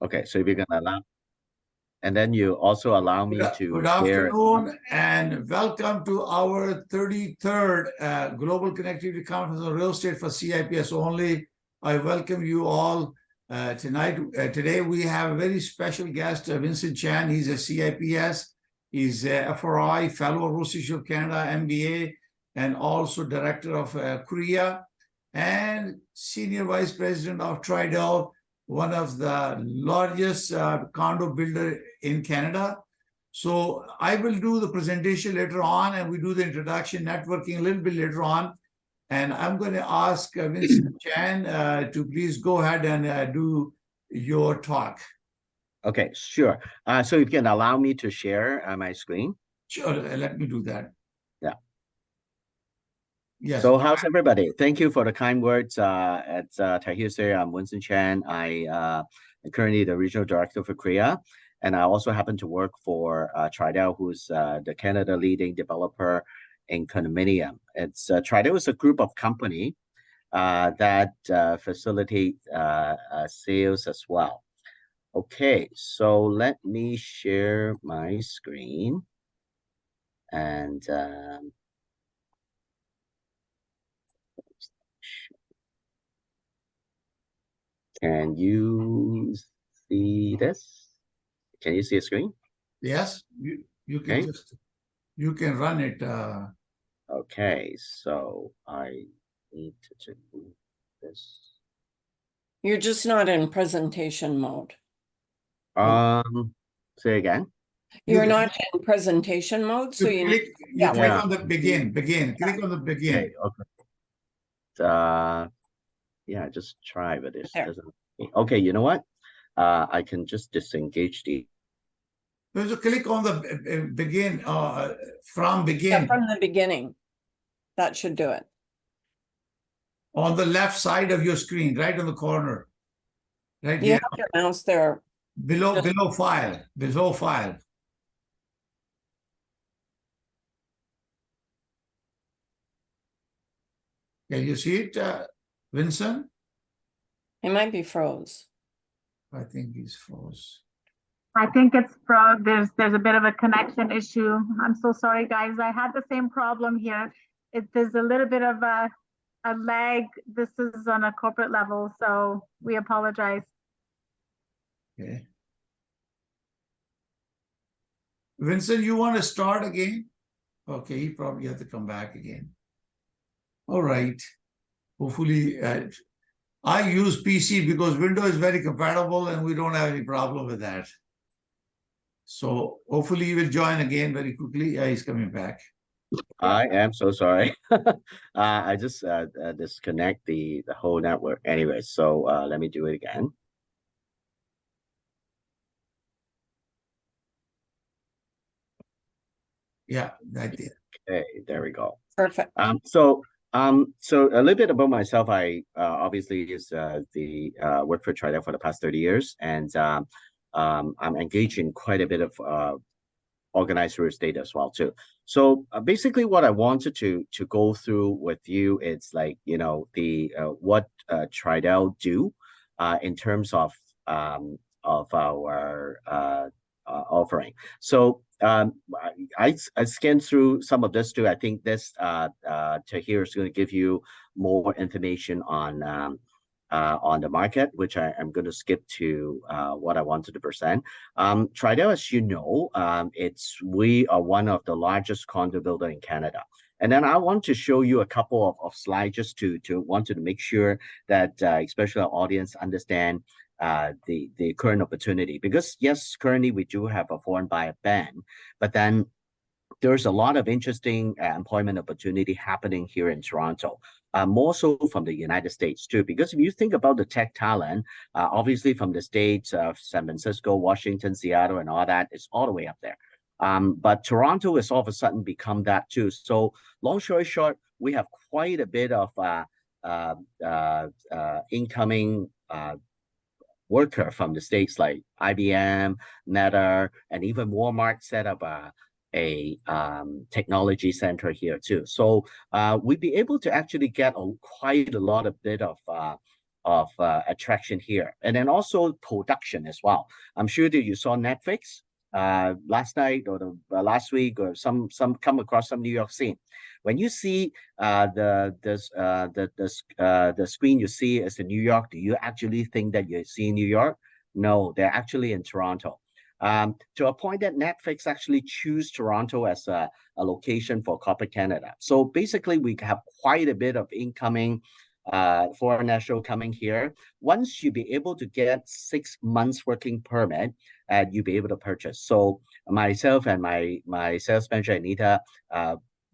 Okay, so if you're gonna allow, and then you also allow me to Good share. afternoon and welcome to our 33rd Global Connectivity Conference on Real Estate for CIPS only. I welcome you all tonight. Today we have a very special guest, Winson Chan. He's a CIPS. He's a FRI, Fellow of Real Estate of Canada, MBA, and also Director of Korea, and Senior Vice President of Tridel, one of the largest condo builder in Canada. So I will do the presentation later on, and we do the introduction, networking a little bit later on. And I'm going to ask Winson Chan to please go ahead and do your talk. Okay, sure. So if you can allow me to share my screen. Sure, let me do that. Yeah. Yes. So how's everybody? Thank you for the kind words. It's THUR. I'm Winson Chan. I am currently the regional director for Korea, and I also happen to work for Tridel, who's the Canada leading developer in condominium. It's Tridel is a group of company that facilitate sales as well. Okay, so let me share my screen, and can you see this? Can you see a screen? Yes, you can Okay. you can run it. Okay, so I need to move this. You're just not in presentation mode. Say again. You're not in presentation mode, so you click, yeah, click yeah. on the begin. Click on the begin. Okay. Yeah, just try, but it There. doesn't. Okay, you know what? I can just disengage the. So click on the begin from begin. Yeah, from the beginning. That should do it. On the left side of your screen, right on the corner. Right You here. have your mouse there. Below file. Below file. Can you see it, Winson? It might be froze. I think he's froze. I think it's there's a bit of a connection issue. I'm so sorry, guys. I had the same problem here. There's a little bit of a lag. This is on a corporate level, so we apologize. Okay. Winson, you want to start again? Okay, he probably have to come back again. All right. Hopefully, I use PC because Windows is very compatible and we don't have any problem with that. So hopefully he will join again very quickly. Yeah, he's coming back. I am so sorry. I just disconnect the whole network anyway. So let me do it again. Yeah, that did. Okay, there we go. Perfect. So a little bit about myself. I obviously is work for Tridel for the past 30 years, and I'm engaged in quite a bit of organized real estate as well too. So basically, what I wanted to go through with you is like what Tridel do in terms of our offering. So I scanned through some of this too. I think this Tahir is going to give you more information on the market, which I'm going to skip to what I wanted to present. Tridel, as you know, we are one of the largest condo builder in Canada. And then I want to show you a couple of slides just to wanted to make sure that especially our audience understand the current opportunity, because yes, currently we do have a foreign buyer ban, but then there's a lot of interesting employment opportunity happening here in Toronto, more so from the United States too. Because if you think about the tech talent, obviously from the states of San Francisco, Washington, Seattle, and all that, it's all the way up there. But Toronto has all of a sudden become that too. So long story short, we have quite a bit of incoming worker from the states like IBM, Meta, and even Walmart set up a technology center here too. So we'd be able to actually get quite a lot of bit of attraction here, and then also production as well. I'm sure that you saw Netflix last night or last week, or some come across some New York scene. When you see the screen you see as the New York, do you actually think that you're seeing New York? No, they're actually in Toronto. To a point that Netflix actually choose Toronto as a location for corporate Canada. So basically, we have quite a bit of incoming foreign national coming here. Once you be able to get 6 months working permit, you'll be able to purchase. So myself and my sales manager Anita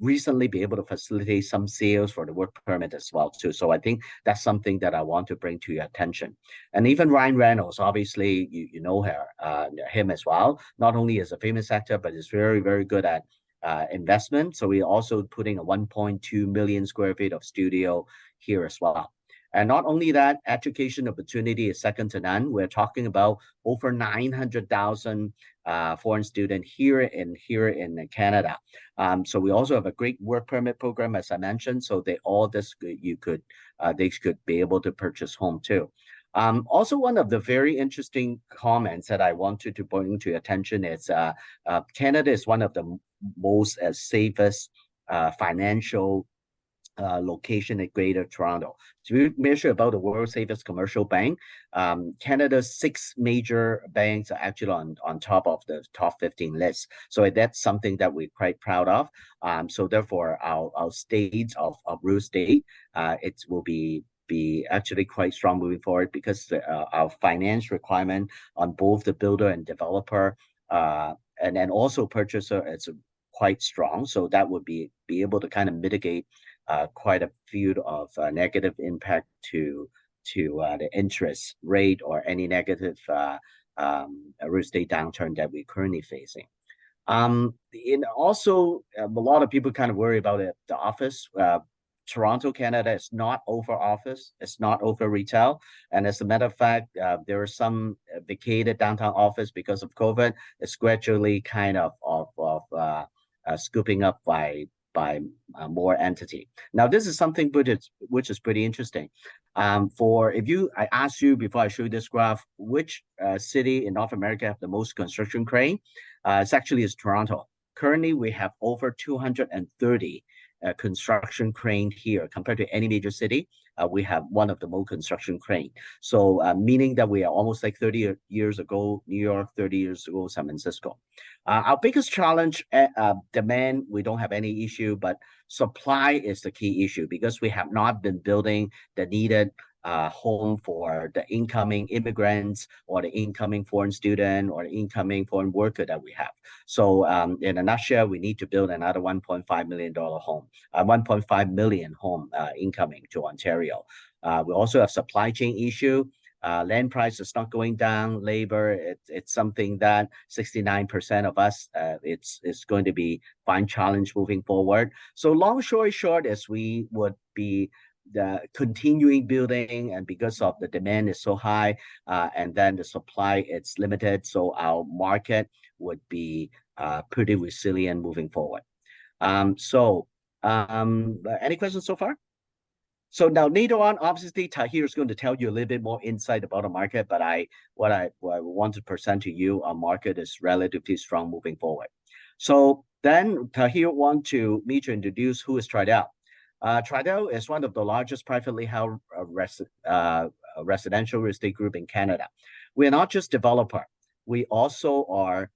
recently be able to facilitate some sales for the work permit as well too. So I think that's something that I want to bring to your attention. And even Ryan Reynolds, obviously you know him as well. Not only is a famous actor, but is very, very good at investment. So we're also putting a 1.2 million square feet of studio here as well. And not only that, education opportunity is second to none. We're talking about over 900,000 foreign students here in Canada. So we also have a great work permit program, as I mentioned. So they could be able to purchase home too. Also, one of the very interesting comments that I wanted to bring to your attention is Canada is one of the most safest financial location at Greater Toronto. So we measure about the world's safest commercial bank. Canada's 6 major banks are actually on top of the top 15 list. So that's something that we're quite proud of. So therefore, our state of real estate, it will be actually quite strong moving forward, because our finance requirement on both the builder and developer and then also purchaser, it's quite strong. So that would be able to kind of mitigate quite a few of negative impact to the interest rate or any negative real estate downturn that we're currently facing. And also, a lot of people kind of worry about the office. Toronto, Canada is not over office. It's not over retail. And as a matter of fact, there are some vacated downtown office because of COVID. It's gradually kind of scooping up by more entity. Now, this is something which is pretty interesting. I asked you before I show you this graph, which city in North America have the most construction crane? It's actually Toronto. Currently, we have over 230 construction crane here compared to any major city. We have one of the most construction crane. So meaning that we are almost like 30 years ago, New York, 30 years ago, San Francisco. Our biggest challenge, demand, we don't have any issue, but supply is the key issue, because we have not been building the needed home for the incoming immigrants or the incoming foreign student or the incoming foreign worker that we have. So in a nutshell, we need to build another $1.5 million home, 1.5 million home incoming to Ontario. We also have supply chain issue. Land price is not going down. Labor, it's something that 69% of us, it's going to be fine challenge moving forward. So long story short, as we would be the continuing building, and because of the demand is so high, and then the supply it's limited, so our market would be pretty resilient moving forward. Any questions so far? So now later on, obviously, Tahir is going to tell you a little bit more insight about the market, but what I want to present to you, our market is relatively strong moving forward. So then Tahir want me to introduce who is Tridel. Tridel is one of the largest privately held residential real estate group in Canada. We are not just developer. We also are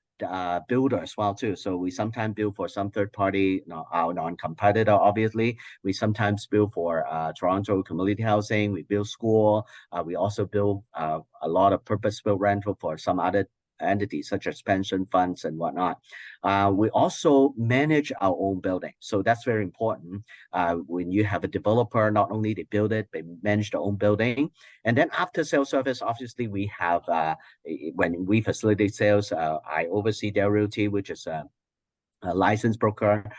builder as well too. So we sometimes build for some third party, our non-competitor, obviously. We sometimes build for Toronto community housing. We build school. We also build a lot of purpose-built rental for some other entities such as pension funds and whatnot. We also manage our own building. So that's very important. When you have a developer, not only they build it, they manage their own building. And then after sales service, obviously we have, when we facilitate sales, I oversee their realty, which is a licensed broker,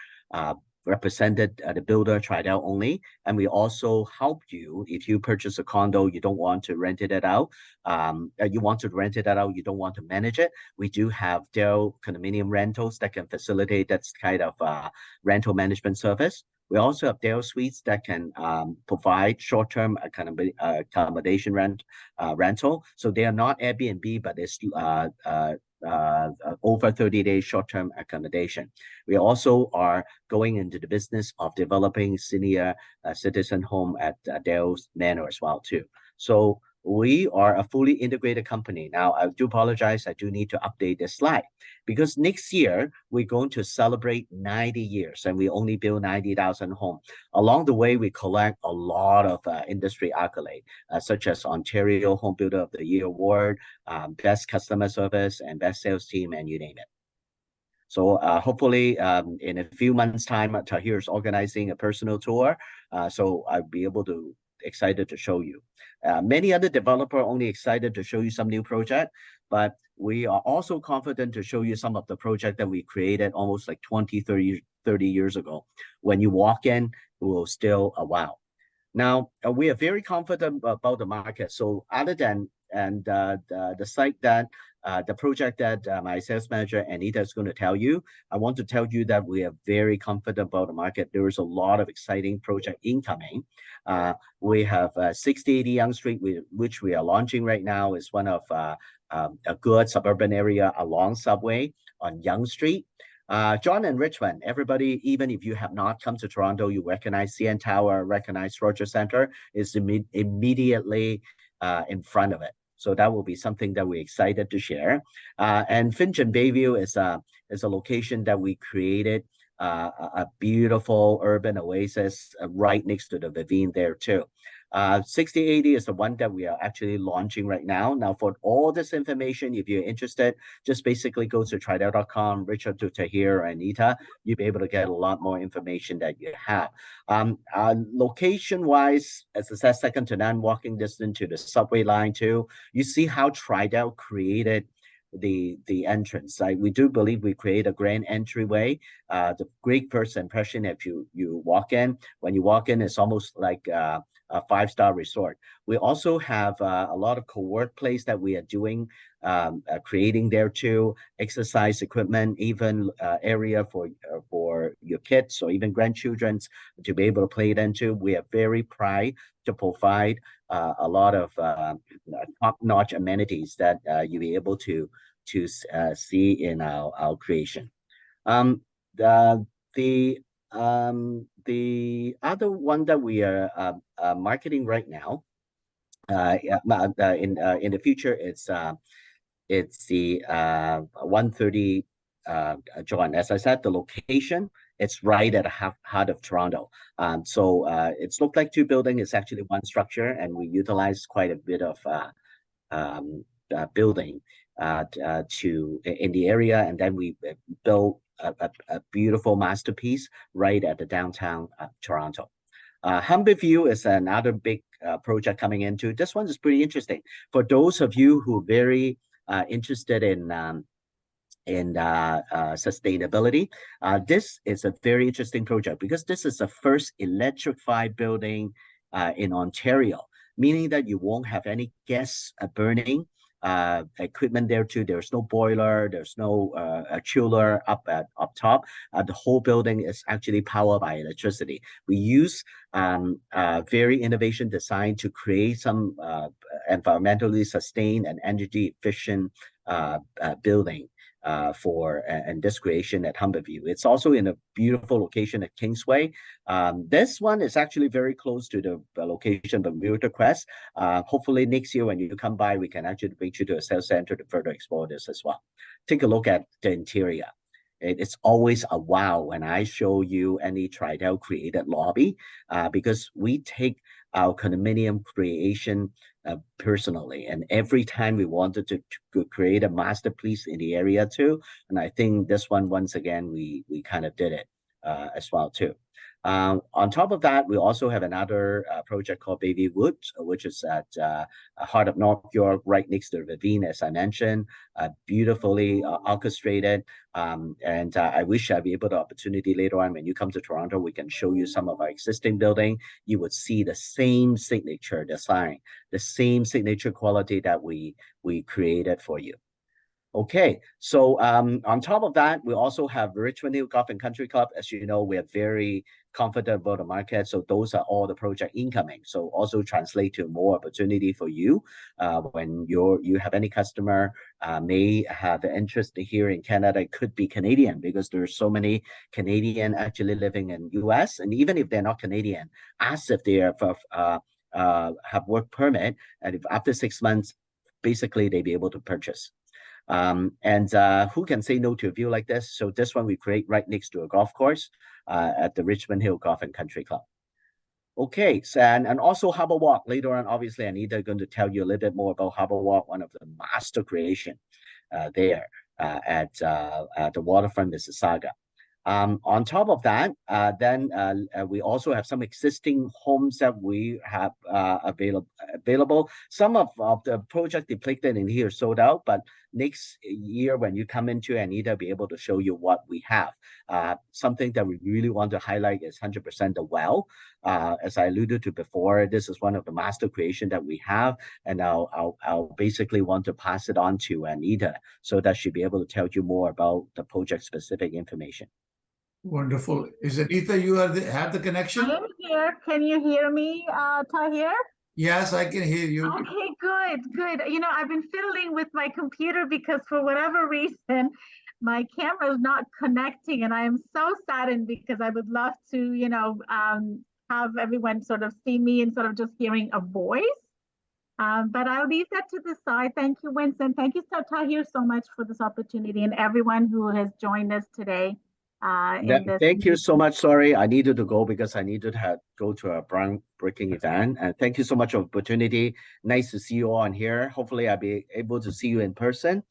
represented the builder, Tridel only. And we also help you if you purchase a condo, you don't want to rent it out. You want to rent it out, you don't want to manage it. We do have Dell condominium rentals that can facilitate that kind of rental management service. We also have Dale Suites that can provide short-term accommodation rental. So they are not Airbnb, but it's over 30-day short-term accommodation. We also are going into the business of developing senior citizen home at Dale's Manor as well too. So we are a fully integrated company. Now, I do apologize. I do need to update this slide because next year we're going to celebrate 90 years and we only build 90,000 homes. Along the way, we collect a lot of industry accolades, such as Ontario Home Builder of the Year Award, Best Customer Service, and Best Sales Team, and you name it. So hopefully in a few months' time, THUR is organizing a personal tour. So I'll be able to excited to show you. Many other developers are only excited to show you some new project, but we are also confident to show you some of the project that we created almost like 20, 30 years ago. When you walk in, it will still wow. Now, we are very confident about the market. So other than the site that the project that my sales manager Anita is going to tell you, I want to tell you that we are very confident about the market. There is a lot of exciting project incoming. We have 6080 Yonge Street, which we are launching right now. Is one of a good suburban area along Subway on Yonge Street. John and Richmond, everybody, even if you have not come to Toronto, you recognize CN Tower, recognize Rogers Centre, is immediately in front of it. So that will be something that we're excited to share. And Finch and Bayview is a location that we created, a beautiful urban oasis right next to the Vivine there too. 6080 is the one that we are actually launching right now. Now, for all this information, if you're interested, just basically go to Tridel.com, reach out to THUR or Anita. You'll be able to get a lot more information that you have. Location-wise, as I said, second to none, walking distance to the subway line too. You see how Tridel created the entrance. We do believe we create a grand entryway. The great first impression if you walk in. When you walk in, it's almost like a 5-star resort. We also have a lot of co-work place that we are doing, creating there too, exercise equipment, even area for your kids or even grandchildren to be able to play it into. We are very proud to provide a lot of top-notch amenities that you'll be able to see in our creation. The other one that we are marketing right now, in the future, it's the 130 John. As I said, the location, it's right at the heart of Toronto. So it's looked like two buildings. It's actually one structure, and we utilize quite a bit of building in the area, and then we built a beautiful masterpiece right at the downtown Toronto. Humberview is another big project coming into. This one is pretty interesting. For those of you who are very interested in sustainability, this is a very interesting project because this is the first electrified building in Ontario, meaning that you won't have any gas burning equipment there too. There's no boiler, there's no chiller up top. The whole building is actually powered by electricity. We use very innovation design to create some environmentally sustained and energy efficient building and this creation at Humberview. It's also in a beautiful location at Kingsway. This one is actually very close to the location of Bermuda Crest. Hopefully next year when you come by, we can actually bring you to a sales center to further explore this as well. Take a look at the interior. It's always a wow when I show you any Tridel created lobby because we take our condominium creation personally, and every time we wanted to create a masterpiece in the area too, and I think this one once again we kind of did it as well too. On top of that, we also have another project called Baby Woods, which is at heart of North York, right next to the Ravine, as I mentioned, beautifully orchestrated. And I wish I'd be able to opportunity later on when you come to Toronto, we can show you some of our existing building. You would see the same signature design, the same signature quality that we created for you. Okay, so on top of that, we also have Richmond Hill Golf and Country Club. As you know, we are very confident about the market. So those are all the project incoming. So also translate to more opportunity for you when you have any customer may have an interest here in Canada. It could be Canadian because there's so many Canadian actually living in US, and even if they're not Canadian, ask if they have work permit, and if after 6 months, basically they be able to purchase. And who can say no to a view like this? So this one we create right next to a golf course at the Richmond Hill Golf and Country Club. Okay, so and also Harbour Walk. Later on, obviously, Anita is going to tell you a little bit more about Harbour Walk, one of the master creation there at the waterfront Mississauga. On top of that, then we also have some existing homes that we have available. Some of the project depicted in here sold out, but next year when you come into Anita, be able to show you what we have. Something that we really want to highlight is 100% the well. As I alluded to before, this is one of the master creation that we have, and I'll basically want to pass it on to Anita so that she'll be able to tell you more about the project specific information. Wonderful. Is Anita, you have the connection? I am here. Can you hear me, Tahir? Yes, I can hear you. Okay, good. You know, I've been fiddling with my computer because for whatever reason, my camera is not connecting, and I am so saddened because I would love to, you know, have everyone sort of see me instead of just hearing a voice. But I'll leave that to the side. Thank you, Winson. Thank you, Tahir, so much for this opportunity, and everyone who has joined us today. Thank you so much. Sorry, I needed to go because I needed to go to a groundbreaking event. And thank you so much for the opportunity. Nice to see you all on here. Hopefully, I'll be able to see you in person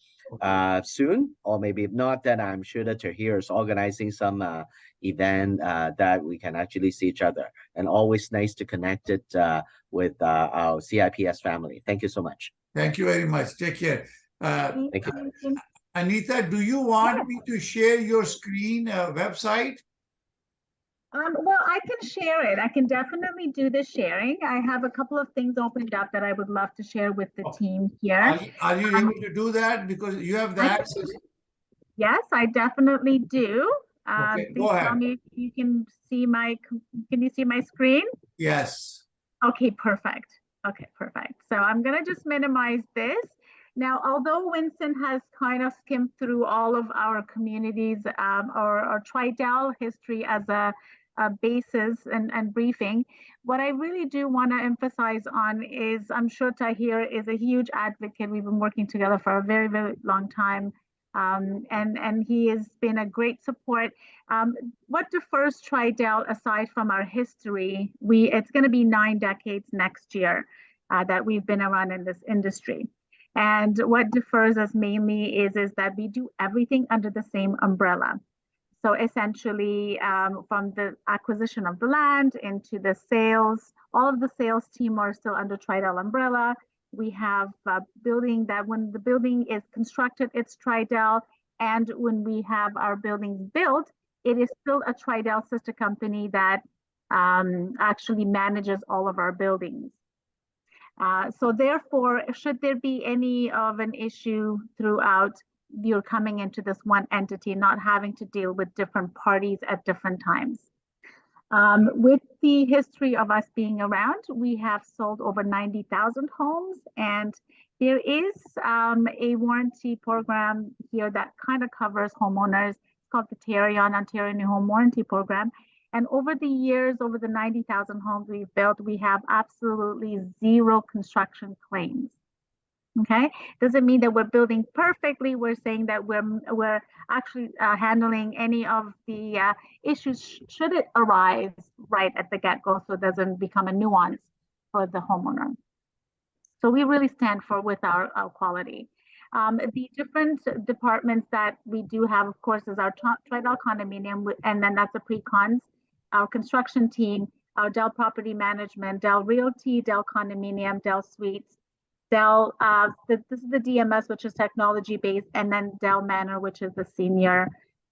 soon, or maybe if not, then I'm sure that Tahir is organizing some event that we can actually see each other. And always nice to connect it with our CIPS family. Thank you so much. Thank you very much. Take care. Thank you. Anita, do you want me to share your screen website? Well, I can share it. I can definitely do the sharing. I have a couple of things opened up that I would love to share with the team here. Are you able to do that? Because you have the access. Yes, I definitely do. Okay, please tell me if you can see can you see my screen? Yes. Okay, perfect. Okay, perfect. So I'm going to just minimize this. Now, although Winson has kind of skimmed through all of our communities or Tridel history as a basis and briefing, what I really do want to emphasize on is I'm sure Tahir is a huge advocate. We've been working together for a very, very long time. And he has been a great support. What differs Tridel aside from our history? It's going to be 9 decades next year that we've been around in this industry. And what differs us mainly is that we do everything under the same umbrella. So essentially, from the acquisition of the land into the sales, all of the sales team are still under Tridel umbrella. We have a building that when the building is constructed, it's Tridel. And when we have our buildings built, it is still a Tridel sister company that actually manages all of our buildings. So therefore, should there be any of an issue throughout, you're coming into this one entity, not having to deal with different parties at different times. With the history of us being around, we have sold over 90,000 homes, and there is a warranty program here that kind of covers homeowners. It's called the Ontario New Home Warranty Program. And over the years, over the 90,000 homes we've built, we have absolutely 0 construction claims. Okay, doesn't mean that we're building perfectly. We're saying that we're actually handling any of the issues should it arise right at the get-go, so it doesn't become a nuance for the homeowner. So we really stand for with our quality. The different departments that we do have, of course, is our Tridel condominium, and then that's a pre-cons, our construction team, our Dell property management, Dell Realty, Dell condominium, Dell suites, Dell, this is the DMS, which is technology based, and then Dell Manor, which is the senior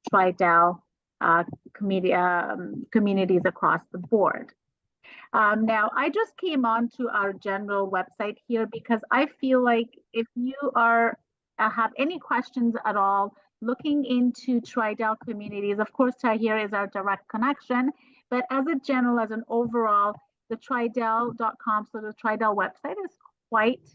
Tridel communities across the board. Now, I just came on to our general website here because I feel like if you have any questions at all looking into Tridel communities, of course, Tahir is our direct connection, But as a general, as an overall, the Tridel.com, so the Tridel website is quite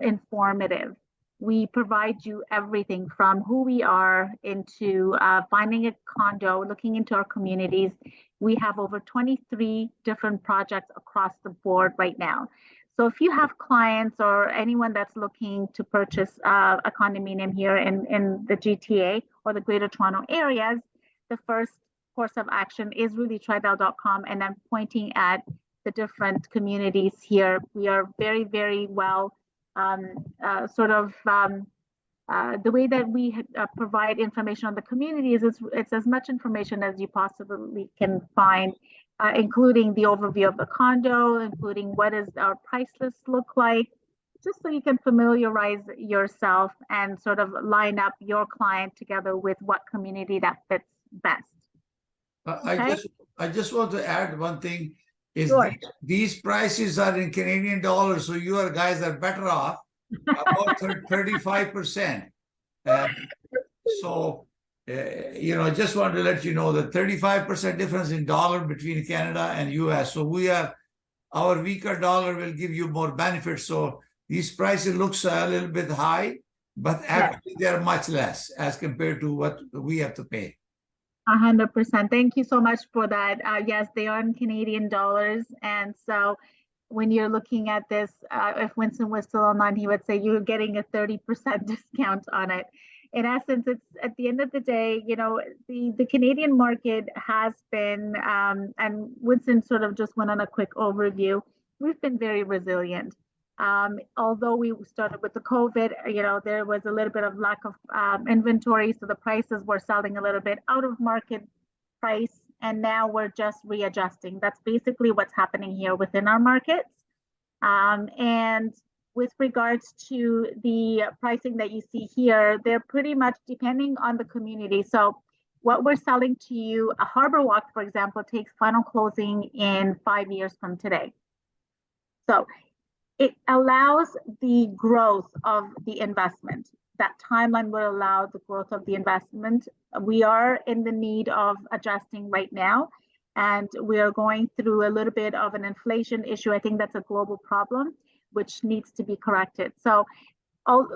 informative. We provide you everything from who we are into finding a condo, looking into our communities. We have over 23 different projects across the board right now. So if you have clients or anyone that's looking to purchase a condominium here in the GTA or the Greater Toronto areas, the first course of action is really Tridel.com, and I'm pointing at the different communities here. We are very, very well the way that we provide information on the communities is it's as much information as you possibly can find, including the overview of the condo, including what does our price list look like, just so you can familiarize yourself and sort of line up your client together with what community that fits best. I just want to add one thing. Is Sure. these prices are in Canadian dollars, so you guys are better off about 35%. Just want to let you know that 35% difference in dollar between Canada and US. So our weaker dollar will give you more benefits. So these prices looks a little bit high, but actually they're much less as compared to what we have to pay. 100%. Thank you so much for that. Yes, they are in Canadian dollars. And so when you're looking at this, if Winson was still online, he would say you're getting a 30% discount on it. In essence, it's at the end of the day, the Canadian market has been, and Winson sort of just went on a quick overview, we've been very resilient. Although we started with the COVID, there was a little bit of lack of inventory, so the prices were selling a little bit out of market price, and now we're just readjusting. That's basically what's happening here within our markets. And with regards to the pricing that you see here, they're pretty much depending on the community. So what we're selling to you, a Harbor Walk, for example, takes final closing in 5 years from today. So it allows the growth of the investment. That timeline will allow the growth of the investment. We are in the need of adjusting right now, and we are going through a little bit of an inflation issue. I think that's a global problem, which needs to be corrected. So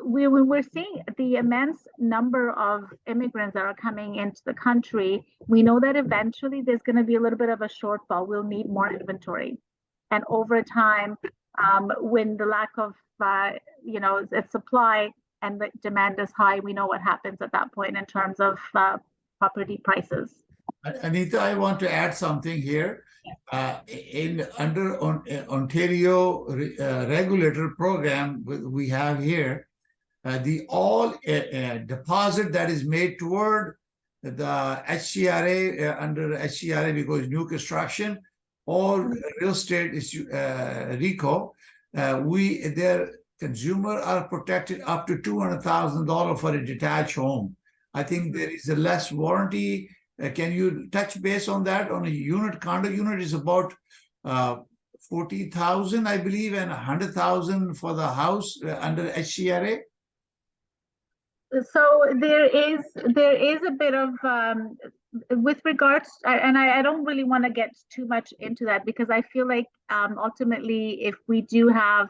we're seeing the immense number of immigrants that are coming into the country. We know that eventually there's going to be a little bit of a shortfall. We'll need more inventory. And over time, when the lack of supply and the demand is high, we know what happens at that point in terms of property prices. Anita, I want to add something here. Under Ontario regulator program we have here, the all deposit that is made toward the HCRA under HCRA, because new construction or real estate is RECO, their consumer are protected up to $200,000 for a detached home. I think there is a less warranty. Can you touch base on that? On a unit, condo unit is about 40,000, I believe, and 100,000 for the house under HCRA. So there is a bit of with regards, and I don't really want to get too much into that, because I feel like ultimately, if we do have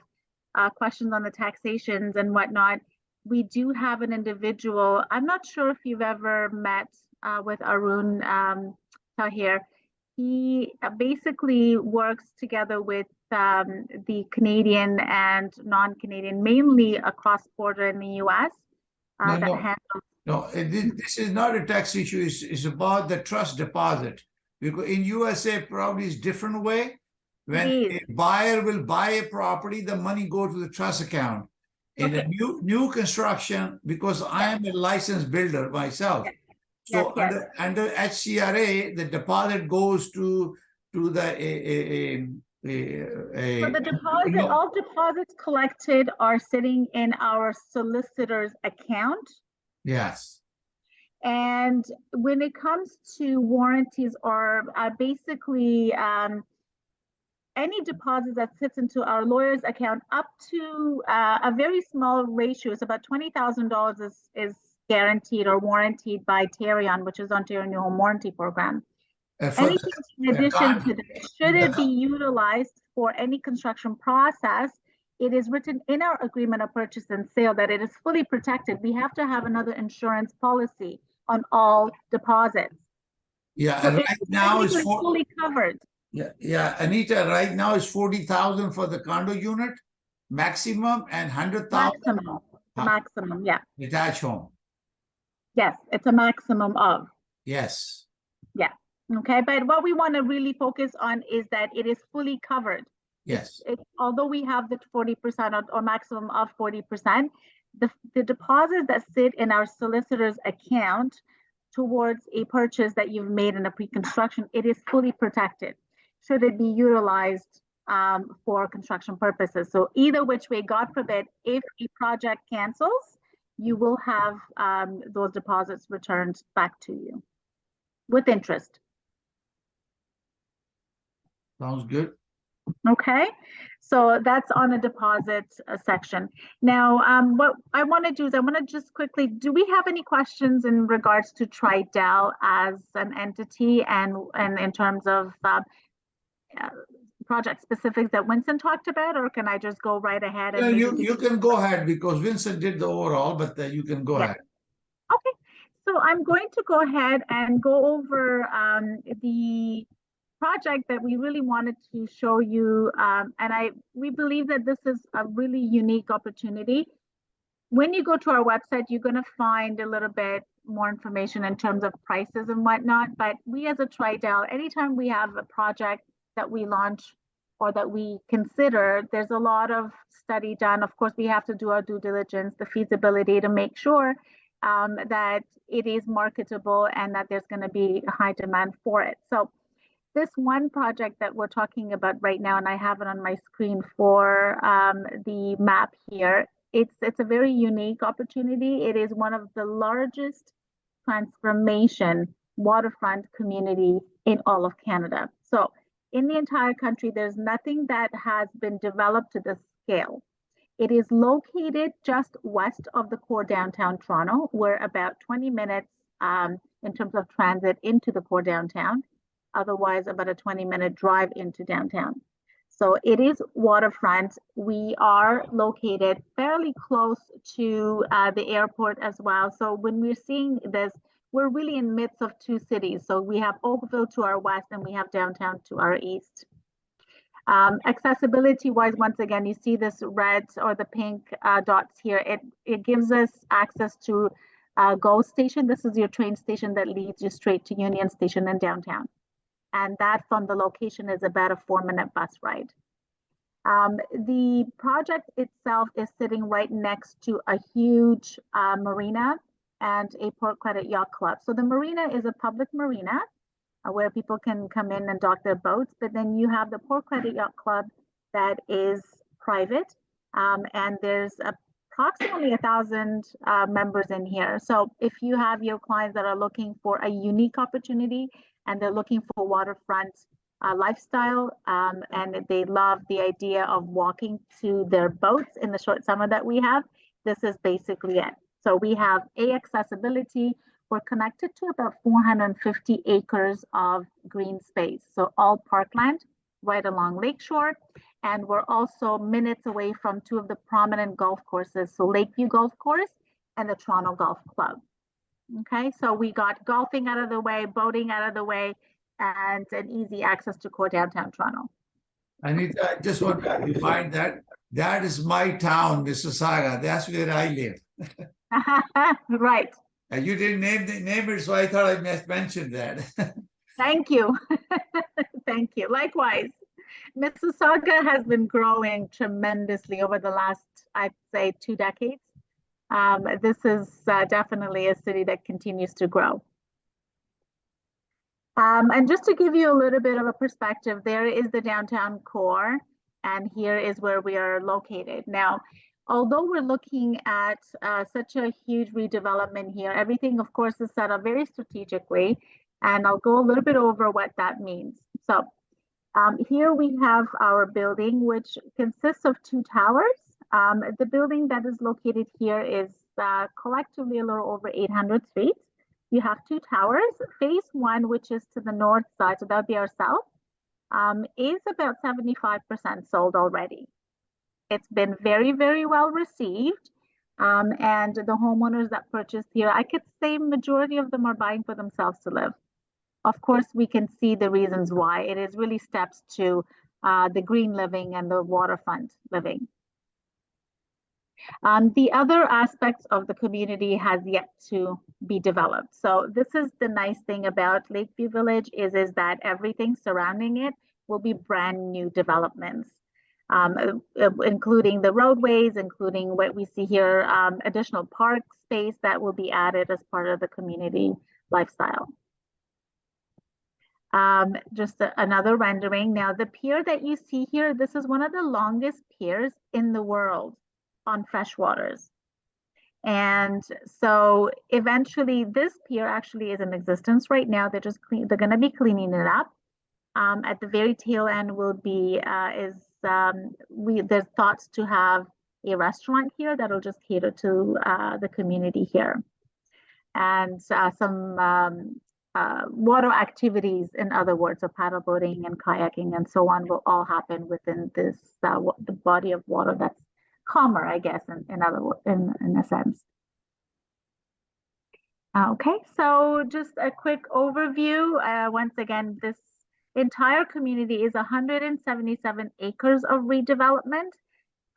questions on the taxations and whatnot, we do have an individual. I'm not sure if you've ever met with Arun Tahir. He basically works together with the Canadian and non-Canadian, mainly across border in the US. This is not a tax issue. It's about the trust deposit. Because in USA, probably is different way. When a buyer will buy a property, the money go to the trust account. In a new construction, because I am a licensed builder myself, so under HCRA, the deposit goes to the so the deposit, all deposits collected are sitting in our solicitor's account. Yes. And when it comes to warranties or basically any deposit that sits into our lawyer's account up to a very small ratio, it's about $20,000 is guaranteed or warranted by Tarion, which is Ontario New Home Warranty Program. Anything in addition to that, should it be utilized for any construction process, it is written in our agreement of purchase and sale that it is fully protected. We have to have another insurance policy on all deposits. Yeah, So and right now it's fully covered. Yeah, Anita, right now is 40,000 for the condo unit maximum and 100,000 Maximum, yeah. detached home. Yes, it's a maximum of. Yes. Yeah. Okay, but what we want to really focus on is that it is fully covered. Yes. Although we have the 40% or maximum of 40%, the deposits that sit in our solicitor's account towards a purchase that you've made in a pre-construction, it is fully protected. Should it be utilized for construction purposes? So either which way, God forbid, if a project cancels, you will have those deposits returned back to you with interest. Sounds good. Okay, so that's on the deposit section. Now, what I want to do is I want to just quickly, do we have any questions in regards to Tridel as an entity and in terms of project specifics that Winson talked about, or can I just go right ahead? And you can go ahead because Winson did the overall, but you can go ahead. Okay, so I'm going to go ahead and go over the project that we really wanted to show you, and we believe that this is a really unique opportunity. When you go to our website, you're going to find a little bit more information in terms of prices and whatnot, but we as a Tridel, anytime we have a project that we launch or that we consider, there's a lot of study done. Of course, we have to do our due diligence, the feasibility to make sure that it is marketable and that there's going to be a high demand for it. So this one project that we're talking about right now, and I have it on my screen for the map here, it's a very unique opportunity. It is one of the largest transformation waterfront community in all of Canada. So in the entire country, there's nothing that has been developed to this scale. It is located just west of the core downtown Toronto. We're about 20 minutes in terms of transit into the core downtown. Otherwise, about a 20-minute drive into downtown. So it is waterfront. We are located fairly close to the airport as well. So when we're seeing this, we're really in the midst of two cities. So we have Oakville to our west and we have downtown to our east. Accessibility-wise, once again, you see this red or the pink dots here. It gives us access to GO Station. This is your train station that leads you straight to Union Station in downtown. And that from the location is about a 4-minute bus ride. The project itself is sitting right next to a huge marina and a Port Credit Yacht Club. So the marina is a public marina where people can come in and dock their boats, but then you have the Port Credit Yacht Club that is private, and there's approximately 1,000 members in here. So if you have your clients that are looking for a unique opportunity and they're looking for waterfront lifestyle, and they love the idea of walking to their boats in the short summer that we have, this is basically it. So we have accessibility. We're connected to about 450 acres of green space. So all parkland right along Lakeshore. And we're also minutes away from two of the prominent golf courses. So Lakeview Golf Course and the Toronto Golf Club. Okay, so we got golfing out of the way, boating out of the way, and an easy access to core downtown Toronto. Anita, I just want to remind that is my town, Mississauga. That's where I live. Right. And you didn't name it, so I thought I must mention that. Thank you. Thank you. Likewise, Mississauga has been growing tremendously over the last, I'd say, 2 decades. This is definitely a city that continues to grow. And just to give you a little bit of a perspective, there is the downtown core, and here is where we are located. Now, although we're looking at such a huge redevelopment here, everything, of course, is set up very strategically, and I'll go a little bit over what that means. So here we have our building, which consists of 2 towers. The building that is located here is collectively a little over 800 feet. you have two towers. Phase one, which is to the north side, so that would be our south, is about 75% sold already. It's been very, very well received. And the homeowners that purchased here, I could say majority of them are buying for themselves to live. Of course, we can see the reasons why. It is really steps to the green living and the waterfront living. The other aspects of the community has yet to be developed. So this is the nice thing about Lakeview Village is that everything surrounding it will be brand new developments, including the roadways, including what we see here, additional park space that will be added as part of the community lifestyle. Just another rendering. Now, the pier that you see here, this is one of the longest piers in the world on freshwaters. And so eventually this pier actually is in existence right now. They're going to be cleaning it up. At the very tail end will be, there's thoughts to have a restaurant here that'll just cater to the community here. And some water activities, in other words, of paddle boating and kayaking and so on will all happen within this the body of water that's calmer, I guess, in a sense. Okay, so just a quick overview. Once again, this entire community is 177 acres of redevelopment,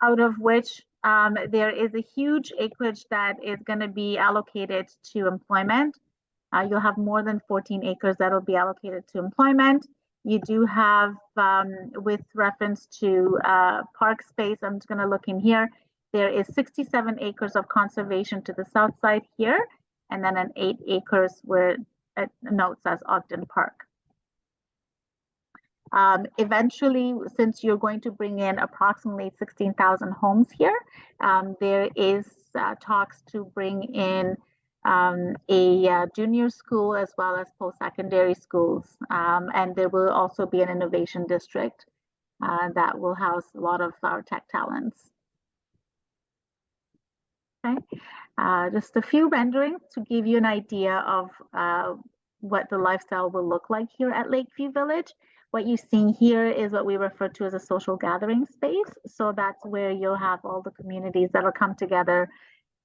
out of which there is a huge acreage that is going to be allocated to employment. You'll have more than 14 acres that will be allocated to employment. You do have, with reference to park space, I'm just going to look in here, there is 67 acres of conservation to the south side here, and then an 8 acres where it notes as Ogden Park. Eventually, since you're going to bring in approximately 16,000 homes here, there is talks to bring in a junior school as well as post-secondary schools. And there will also be an innovation district that will house a lot of our tech talents. Okay, just a few renderings to give you an idea of what the lifestyle will look like here at Lakeview Village. What you see here is what we refer to as a social gathering space. So that's where you'll have all the communities that'll come together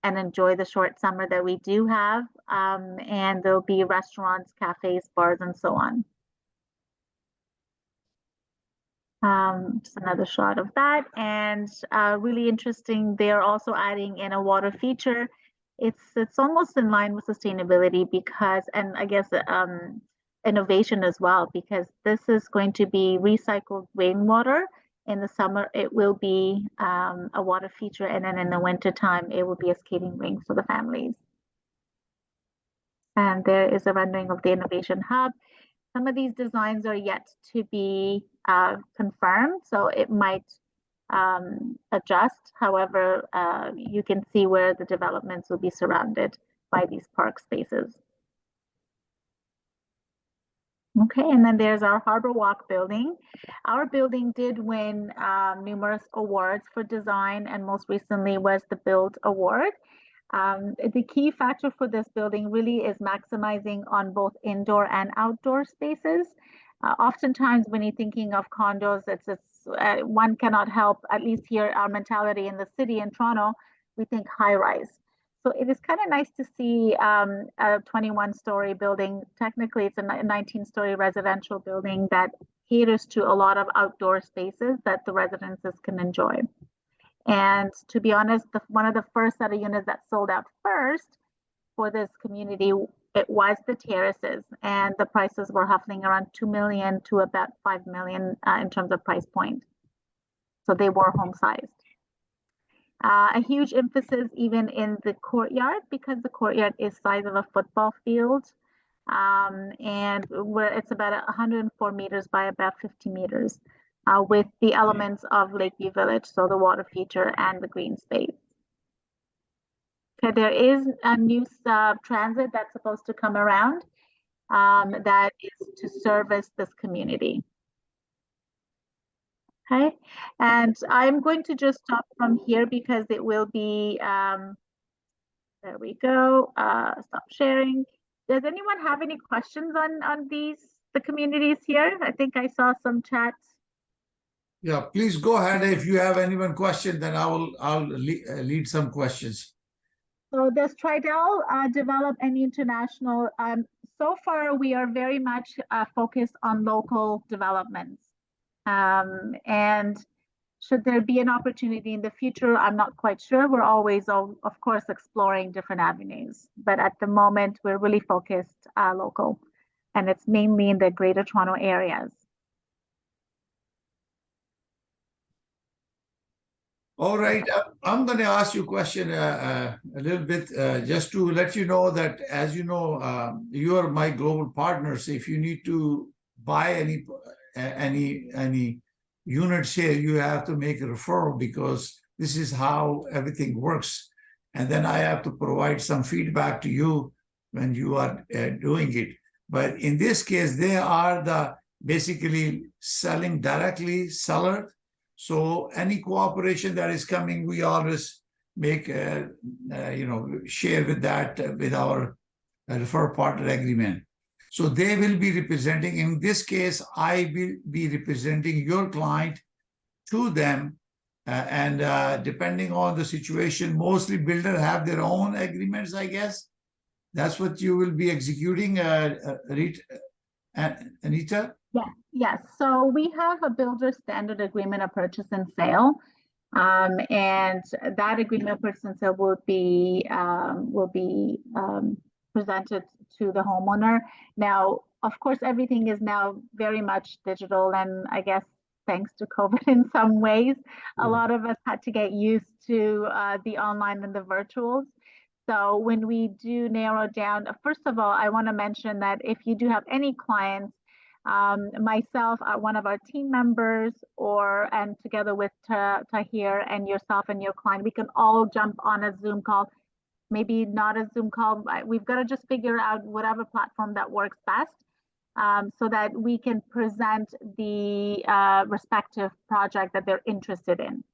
and enjoy the short summer that we do have. And there'll be restaurants, cafes, bars, and so on. Just another shot of that. And really interesting, they're also adding in a water feature. It's almost in line with sustainability because, and I guess innovation as well, because this is going to be recycled rainwater. In the summer, it will be a water feature, and then in the winter time, it will be a skating rink for the families. And there is a rendering of the Innovation Hub. Some of these designs are yet to be confirmed, so it might adjust. However, you can see where the developments will be surrounded by these park spaces. Okay, and then there's our Harbor Walk building. Our building did win numerous awards for design, and most recently was the Build Award. The key factor for this building really is maximizing on both indoor and outdoor spaces. Oftentimes when you're thinking of condos, one cannot help, at least here, our mentality in the city in Toronto, we think high rise. So it is kind of nice to see a 21-story building. Technically, it's a 19-story residential building that caters to a lot of outdoor spaces that the residences can enjoy. And to be honest, one of the first set of units that sold out first for this community, it was the terraces, and the prices were hovering around $2 million to about $5 million in terms of price point. So they were home sized. A huge emphasis even in the courtyard, because the courtyard is size of a football field, and where it's about 104 meters by about 50 meters, with the elements of Lakeview Village, so the water feature and the green space. Okay, there is a new transit that's supposed to come around that is to service this community. Okay, and I'm going to just stop from here because it will be, there we go, stop sharing. Does anyone have any questions on the communities here? I think I saw some chats. Yeah, please go ahead. If you have anyone question, then I'll lead some questions. So does Tridel develop any international? So far, we are very much focused on local developments. And should there be an opportunity in the future, I'm not quite sure. We're always, of course, exploring different avenues. But at the moment, we're really focused local. And it's mainly in the Greater Toronto areas. All right, I'm going to ask you a question a little bit just to let you know that, as you know, you are my global partners. If you need to buy any units here, you have to make a referral because this is how everything works. And then I have to provide some feedback to you when you are doing it. But in this case, they are the basically selling directly seller. So any cooperation that is coming, we always make, share with that with our refer partner agreement. So they will be representing, in this case, I will be representing your client to them. And depending on the situation, mostly builders have their own agreements, I guess. That's what you will be executing, Anita? Yes. So we have a builder standard agreement of purchase and sale. And that agreement of purchase and sale will be presented to the homeowner. Now, of course, everything is now very much digital, and I guess thanks to COVID in some ways, a lot of us had to get used to the online and the virtuals. So when we do narrow down, first of all, I want to mention that if you do have any clients, myself, one of our team members, and together with Tahir and yourself and your client, we can all jump on a Zoom call. Maybe not a Zoom call. We've got to just figure out whatever platform that works best, so that we can present the respective project that they're interested in.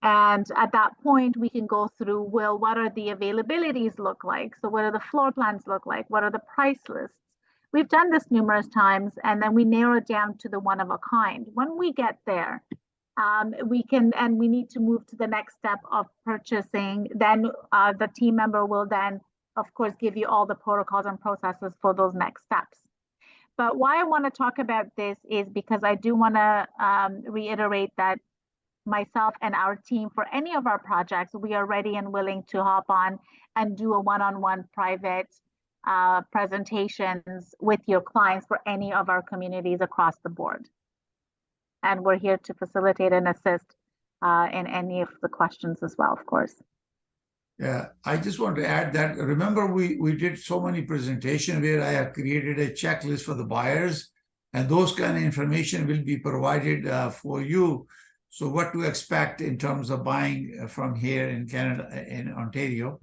And at that point, we can go through, well, what are the availabilities look like? So what are the floor plans look like? What are the price lists? We've done this numerous times, and then we narrow it down to the one of a kind. When we get there, we need to move to the next step of purchasing. Then the team member will then, of course, give you all the protocols and processes for those next steps. But why I want to talk about this is because I do want to reiterate that myself and our team, for any of our projects, we are ready and willing to hop on and do a one-on-one private presentations with your clients for any of our communities across the board. And we're here to facilitate and assist in any of the questions as well, of course. Yeah, I just want to add that, remember, we did so many presentations where I have created a checklist for the buyers, and those kind of information will be provided for you. So what to expect in terms of buying from here in Canada, in Ontario.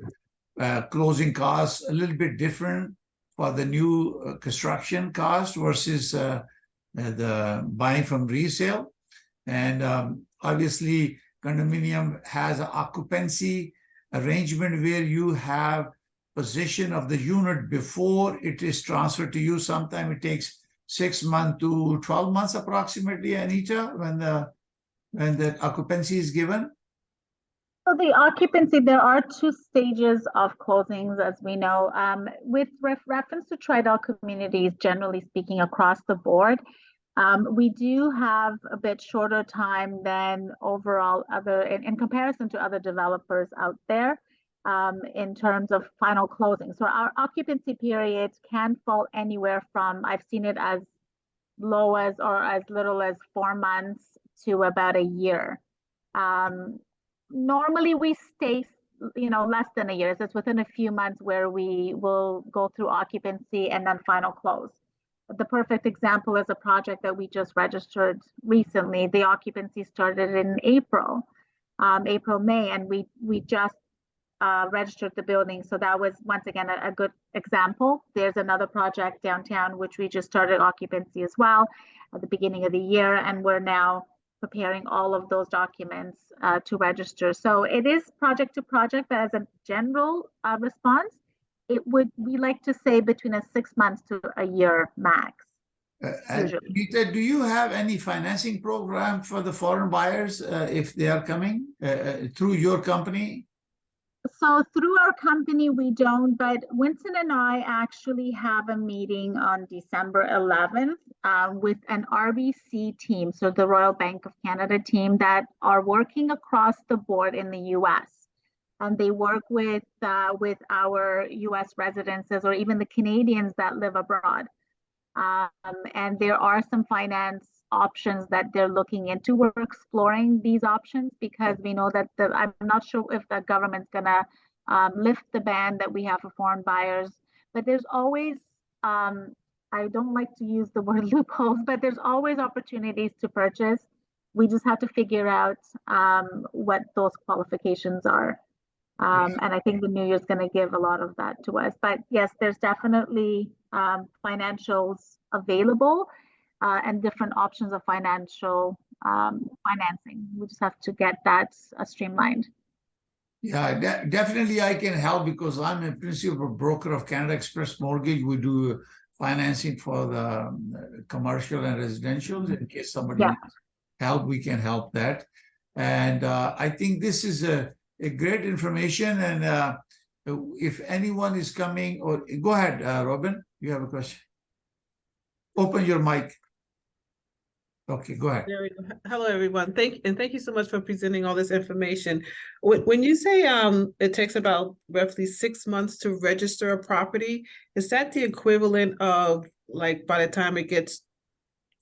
Closing costs a little bit different for the new construction cost versus the buying from resale. And obviously, condominium has an occupancy arrangement where you have possession of the unit before it is transferred to you. Sometimes it takes 6 months to 12 months approximately, Anita, when the occupancy is given. So the occupancy, there are 2 stages of closings, as we know. With reference to Tridel communities, generally speaking, across the board, we do have a bit shorter time than overall in comparison to other developers out there in terms of final closing. So our occupancy periods can fall anywhere from, I've seen it as low as or as little as 4 months to about a year. Normally we stay, less than a year. So it's within a few months where we will go through occupancy and then final close. The perfect example is a project that we just registered recently. The occupancy started in April, May, and we just registered the building. So that was, once again, a good example. There's another project downtown, which we just started occupancy as well at the beginning of the year, and we're now preparing all of those documents to register. So it is project to project, but as a general response, we like to say between a 6 months to a year max. And Usually. Anita, do you have any financing program for the foreign buyers if they are coming through your company? So through our company, we don't, but Winson and I actually have a meeting on December 11th with an RBC team, so the Royal Bank of Canada team that are working across the board in the US. And they work with our US residences or even the Canadians that live abroad. And there are some finance options that they're looking into. We're exploring these options because we know that I'm not sure if the government's gonna lift the ban that we have for foreign buyers, but there's always, I don't like to use the word loopholes, but there's always opportunities to purchase. We just have to figure out what those qualifications are. And I think the new year is going to give a lot of that to us. But yes, there's definitely financials available and different options of financial financing. We just have to get that streamlined. Yeah, definitely I can help because I'm a principal broker of Canada Express Mortgage. We do financing for the commercial and residential. In case somebody needs help, we can help that. And I think this is a great information. And if anyone is coming, or go ahead, Robin, you have a question. Open your mic. Okay, go ahead. There we go. Hello, everyone. Thank you so much for presenting all this information. When you say it takes about roughly 6 months to register a property, is that the equivalent of like by the time it gets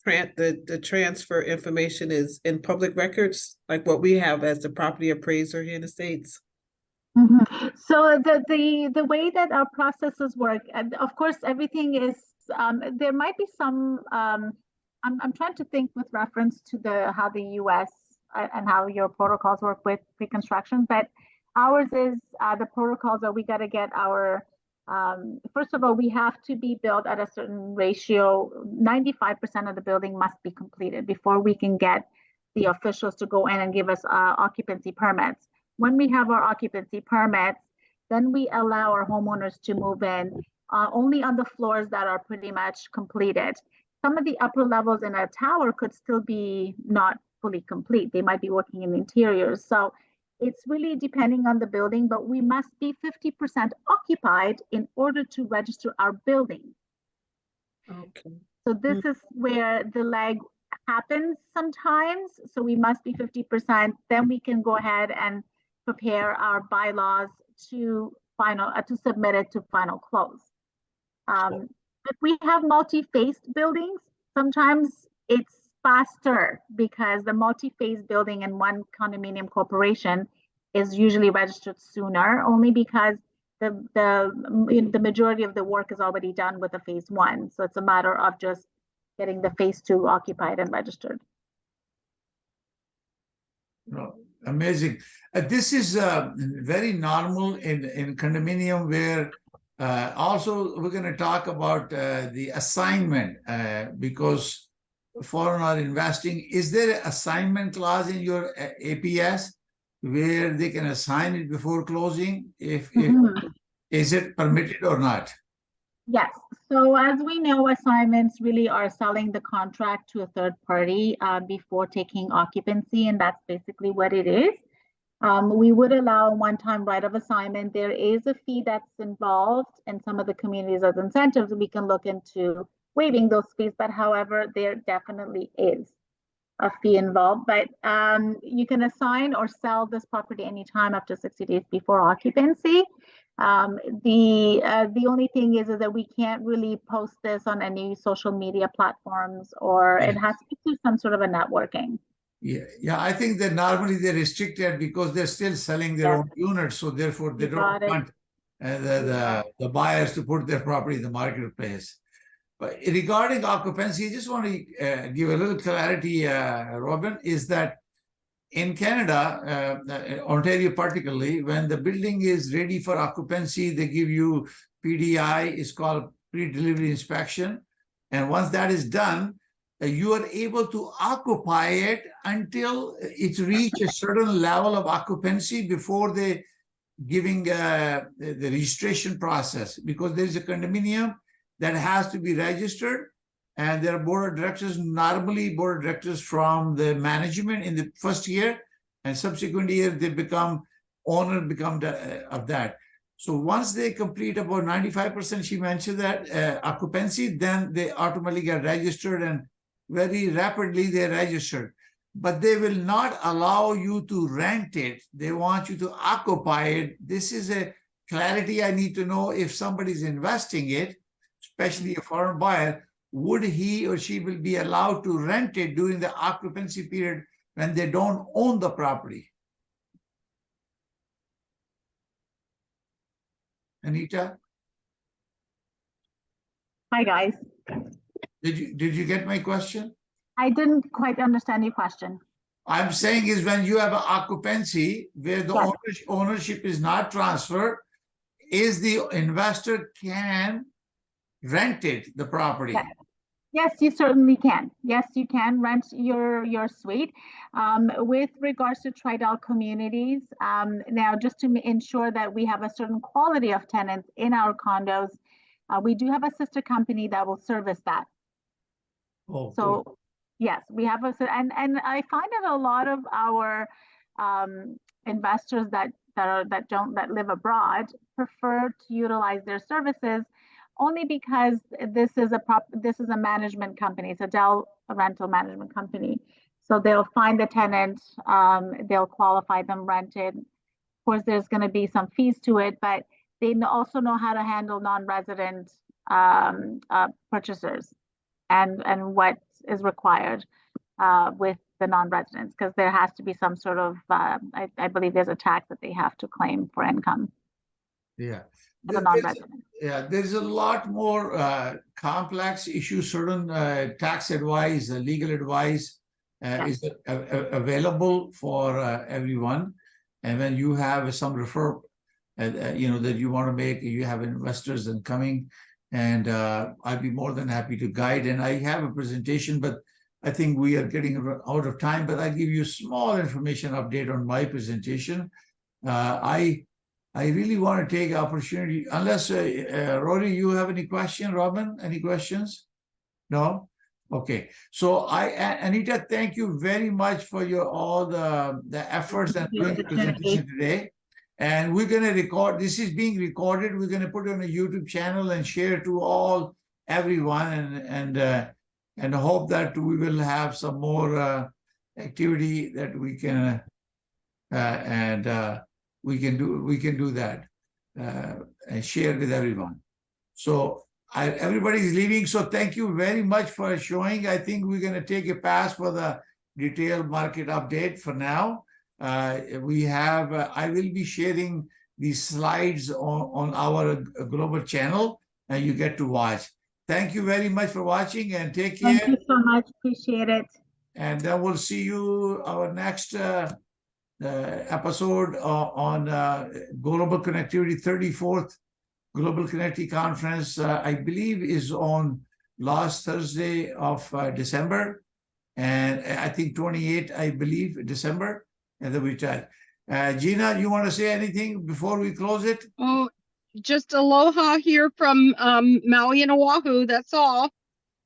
the transfer information is in public records, like what we have as the property appraiser here in the States? Mm-hmm. So the way that our processes work, and of course, everything is there might be some. I'm trying to think with reference to how the US and how your protocols work with pre-construction, but ours is the protocols are we got to get our first of all, we have to be built at a certain ratio. 95% of the building must be completed before we can get the officials to go in and give us occupancy permits. When we have our occupancy permits, then we allow our homeowners to move in only on the floors that are pretty much completed. Some of the upper levels in a tower could still be not fully complete. They might be working in interiors. So it's really depending on the building, but we must be 50% occupied in order to register our building. Okay. So this is where the lag happens sometimes. So we must be 50%. Then we can go ahead and prepare our bylaws to submit it to final close. If we have multi-phased buildings, sometimes it's faster because the multi-phase building in one condominium corporation is usually registered sooner, only because the majority of the work is already done with the phase one. So it's a matter of just getting the phase two occupied and registered. Oh, amazing. This is very normal in condominium where also we're going to talk about the assignment because foreign are investing. Is there an assignment clause in your APS where they can assign it before closing? Is it permitted or not? Yes. So as we know, assignments really are selling the contract to a third party before taking occupancy, and that's basically what it is. We would allow a one-time right of assignment. There is a fee that's involved in some of the communities as incentives. We can look into waiving those fees, but however, there definitely is a fee involved. But you can assign or sell this property anytime up to 60 days before occupancy. The only thing is that we can't really post this on any social media platforms, or it has to do some sort of a networking. Yeah, I think that normally they're restricted because they're still selling their own units, so therefore they don't want the buyers to put their property in the marketplace. But regarding occupancy, I just want to give a little clarity, Robin, is that in Canada, Ontario particularly, when the building is ready for occupancy, they give you PDI, it's called pre-delivery inspection. And once that is done, you are able to occupy it until it's reached a certain level of occupancy before they giving the registration process, because there is a condominium that has to be registered, and there are board of directors, normally board of directors from the management in the first year, and subsequent year they become owner of that. So once they complete about 95%, she mentioned that occupancy, then they automatically get registered, and very rapidly they're registered. But they will not allow you to rent it. They want you to occupy it. This is a clarity I need to know. If somebody's investing it, especially a foreign buyer, would he or she will be allowed to rent it during the occupancy period when they don't own the property? Anita? Hi, guys. Did you get my question? I didn't quite understand your question. I'm saying is when you have an occupancy where the Yes. ownership is not transferred, is the investor can rent it, the property? Yes. Yes, you certainly can. Yes, you can rent your suite. With regards to Tridel communities, now just to ensure that we have a certain quality of tenants in our condos, we do have a sister company that will service that. Oh, So good. yes, we have and I find that a lot of our investors that live abroad prefer to utilize their services only because this is a management company. It's a Dell rental management company. So they'll find the tenant, they'll qualify them, rent it. Of course, there's going to be some fees to it, but they also know how to handle non-resident purchasers and what is required with the non-residents, because there has to be some sort of, I believe there's a tax that they have to claim for income. Yeah. For the non-resident. Yeah, there's a lot more complex issues. Certain tax advice, legal advice is available for everyone. And when you have some referral, that you want to make, you have investors and coming, and I'd be more than happy to guide. And I have a presentation, but I think we are getting out of time. But I'll give you a small information update on my presentation. I really want to take opportunity, unless, Rory, you have any question? Robin, any questions? No? Okay. So Anita, thank you very much for all the efforts and doing the presentation today. And we're going to record, this is being recorded. We're going to put it on a YouTube channel and share to everyone, and hope that we will have some more activity that we can, we can do that and share with everyone. So everybody's leaving. So thank you very much for showing. I think we're going to take a pass for the detailed market update for now. I will be sharing these slides on our global channel, and you get to watch. Thank you very much for watching, and take care. Thank you so much. Appreciate it. And then we'll see you our next episode on Global Connectivity 34th Global Connectivity Conference, I believe is on last Thursday of December, and I think 28th, I believe, December, and then we chat. Gina, you want to say anything before we close it? Oh, just aloha here from Maui and Oahu. That's all.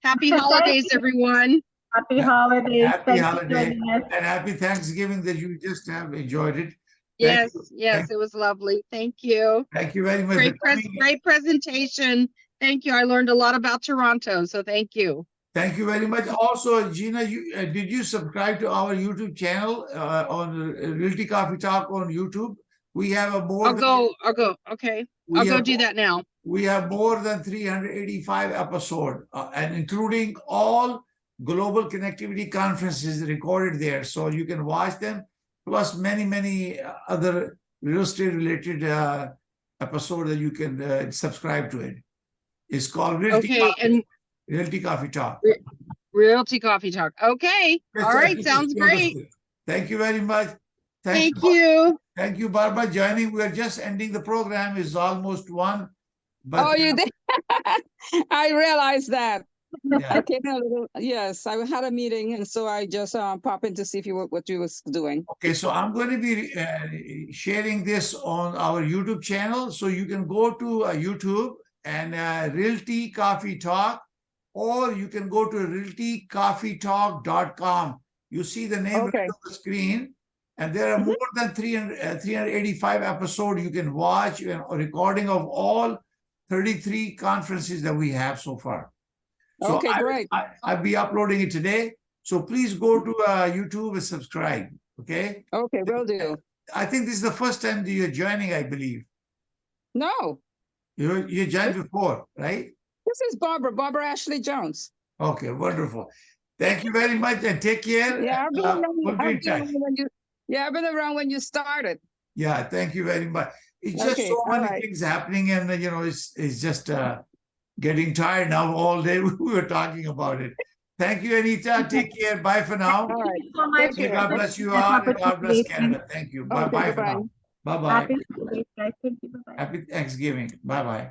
Happy holidays, everyone. Happy holidays. Happy holiday, and happy Thanksgiving that you just have enjoyed it. Yes, it was lovely. Thank you. Thank you very much. Great presentation. Thank you. I learned a lot about Toronto, so thank you. Thank you very much. Also, Gina, did you subscribe to our YouTube channel on Realty Coffee Talk on YouTube? We have a more. I'll go. Okay, I'll go do that now. We have more than 385 episodes, and including all global connectivity conferences recorded there, so you can watch them, plus many other real estate related episodes that you can subscribe to it. It's called Realty Coffee Talk. Realty Coffee Talk. Okay. All right. Sounds great. Thank you very much. Thank you. Thank you, Barbara, joining. We are just ending the program. It's almost 1. But oh, you did? I realized that. Yeah. I came in a little, yes, I had a meeting and so I just pop in to see if you what you was doing. Okay, so I'm going to be sharing this on our YouTube channel. So you can go to YouTube and Realty Coffee Talk, or you can go to realtycoffeetalk.com. You see the name Okay. right on the screen, and there are more than 385 episodes you can watch, a recording of all 33 conferences that we have so far. So Okay, great. I'll be uploading it today. So please go to YouTube and subscribe. Okay. Okay, will do. I think this is the first time that you're joining, I believe. No, You joined before, right? this is Barbara Ashley Jones. Okay, wonderful. Thank you very much and take care. Yeah, I've been around, We'll be in touch. I've been around when you started. Yeah, thank you very much. It's just Okay, so many alright. things happening, and it's just getting tired now all day. We were talking about it. Thank you, Anita. Take care. Bye for now. All right. so much. May God bless you Nice all, and God bless opportunity. Canada. Thank you. Bye Okay, bye for bye-bye. now. Bye bye. Happy holidays, guys. Thank you. Bye-bye. Happy Thanksgiving. Bye bye.